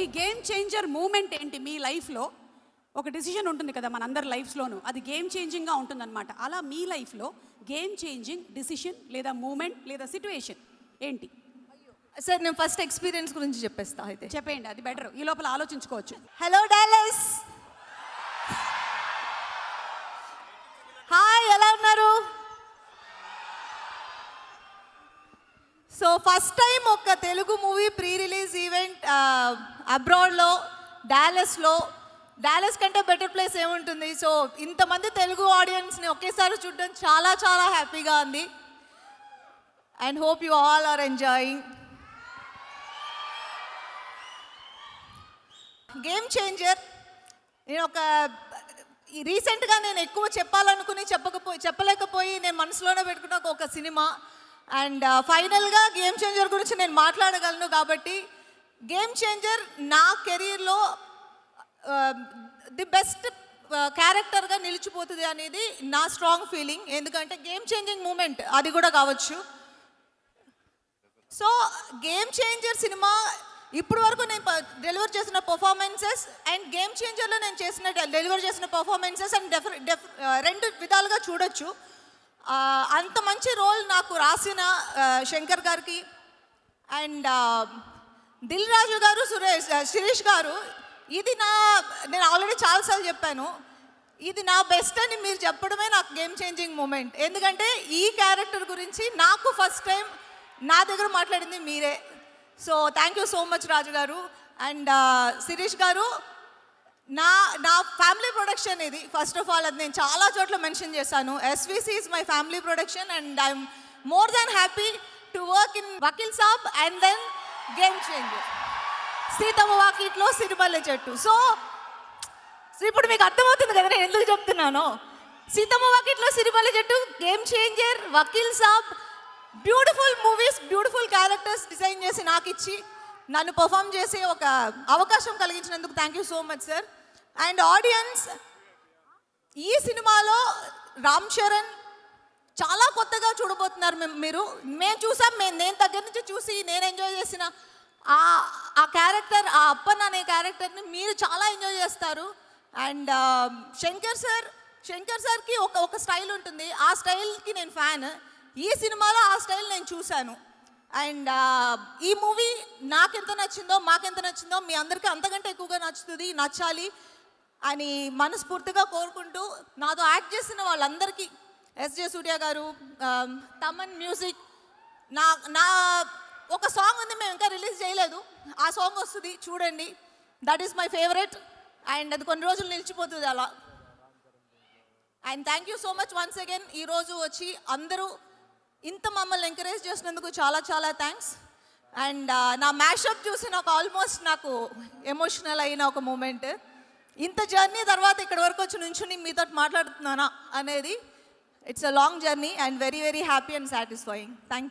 మీ game changer moment ఏంటి మీ లైఫ్లో? ఒక డిసిషన్ ఉంటుంది కదా మనందరి లైఫ్స్లోనూ, అది గేమ్ చేంజింగ్గా ఉంటుందన్నమాట. అలా మీ లైఫ్లో గేమ్ చేంజింగ్ డిసిషన్ లేదా మూమెంట్ లేదా సిట్యుయేషన్ ఏంటి? సార్ నేను ఫస్ట్ ఎక్స్పీరియన్స్ గురించి చెప్పేస్తా. అయితే చెప్పేయండి, అది బెటర్. ఈ లోపల ఆలోచించుకోవచ్చు. హలో డాలస్, హాయ్, ఎలా ఉన్నారు? సో ఫస్ట్ టైం ఒక Telugu movie pre release event అబ్రాడ్లో, డాలస్ కంటే బెటర్ ప్లేస్ ఏముంటుంది. సో ఇంతమంది తెలుగు ఆడియన్స్ని ఒకేసారి చూడడం చాలా చాలా హ్యాపీగా ఉంది. And hope you all are enjoying. Game Changer నేను రీసెంట్గా నేను ఎక్కువ చెప్పాలనుకుని చెప్పలేకపోయి నేను మనసులోనే పెట్టుకున్న ఒక సినిమా. అండ్ ఫైనల్గా గేమ్ చేంజర్ గురించి నేను మాట్లాడగలను. కాబట్టి గేమ్ చేంజర్ నా కెరీర్లో ది బెస్ట్ క్యారెక్టర్గా నిలిచిపోతుంది అనేది నా స్ట్రాంగ్ ఫీలింగ్. ఎందుకంటే గేమ్ చేంజింగ్ మూమెంట్ అది కూడా కావచ్చు. సో గేమ్ చేంజర్ సినిమా ఇప్పుడు వరకు నేను డెలివర్ చేసిన పర్ఫార్మెన్సెస్ అండ్ గేమ్ చేంజర్లో నేను డెలివర్ చేసిన పర్ఫార్మెన్సెస్ అండ్ రెండు విధాలుగా చూడొచ్చు. అంత మంచి రోల్ నాకు రాసిన శంకర్ గారికి అండ్ దిల్ రాజు గారు, శిరీష్ గారు, ఇది నేను ఆల్రెడీ చాలాసార్లు చెప్పాను, ఇది నా బెస్ట్ అని మీరు చెప్పడమే నాకు గేమ్ చేంజింగ్ మూమెంట్. ఎందుకంటే ఈ క్యారెక్టర్ గురించి నాకు ఫస్ట్ టైం నా దగ్గర మాట్లాడింది మీరే. So thank you so much Raju garu. And Sirish garu, నా ఫ్యామిలీ ప్రొడక్షన్ ఇది. ఫస్ట్ ఆఫ్ ఆల్ అది నేను చాలా చోట్ల మెన్షన్ చేశాను. SVC is my family production and I'm more than happy to work in Vakeel Saab and then Game Changer, Seethamma Vakitlo Sirimalle చెట్టు. సో ఇప్పుడు మీకు అర్థమవుతుంది కదా నేను ఎందుకు చెప్తున్నాను. Seethamma Vakitlo Sirimalle Chettu, Game Changer, Vakeel Saab, beautiful movies, beautiful characters design చేసి నాకు ఇచ్చి నన్ను పర్ఫామ్ చేసే ఒక అవకాశం కలిగించినందుకు thank you so much sir. And audience, ఈ సినిమాలో రామ్ చరణ్ చాలా కొత్తగా చూడబోతున్నారు మీరు. మేము చూసాం, నేను దగ్గర నుంచి చూసి నేను ఎంజాయ్ చేసిన ఆ క్యారెక్టర్, ఆ అప్పన్ అనే క్యారెక్టర్ని మీరు చాలా ఎంజాయ్ చేస్తారు. అండ్ శంకర్ సార్కి ఒక స్టైల్ ఉంటుంది, ఆ స్టైల్కి నేను ఫ్యాన్. ఈ సినిమాలో ఆ స్టైల్ నేను చూశాను. అండ్ ఈ మూవీ నాకెంత నచ్చిందో, మాకెంత నచ్చిందో మీ అందరికీ అంతకంటే ఎక్కువగా నచ్చాలి అని మనస్ఫూర్తిగా కోరుకుంటూ, నాతో యాక్ట్ చేసిన వాళ్ళందరికీ, ఎస్జే సూర్య గారు, తమన్ మ్యూజిక్, నా ఒక సాంగ్ ఉంది, మేము ఇంకా రిలీజ్ చేయలేదు, ఆ సాంగ్ వస్తుంది చూడండి. That is my favourite and అది కొన్ని రోజులు నిలిచిపోతుంది అలా. And thank you so much once again. ఈరోజు వచ్చి అందరూ ఇంత మమ్మల్ని ఎంకరేజ్ చేసినందుకు చాలా చాలా థ్యాంక్స్. అండ్ నా మ్యాషప్ చూసి నాకు ఎమోషనల్ అయిన ఒక మూమెంట్. ఇంత జర్నీ తర్వాత ఇక్కడి వరకు వచ్చి నుంచుని మీతో మాట్లాడుతున్నానా అనేది, it's a long journey and very very happy and satisfying. Thank you.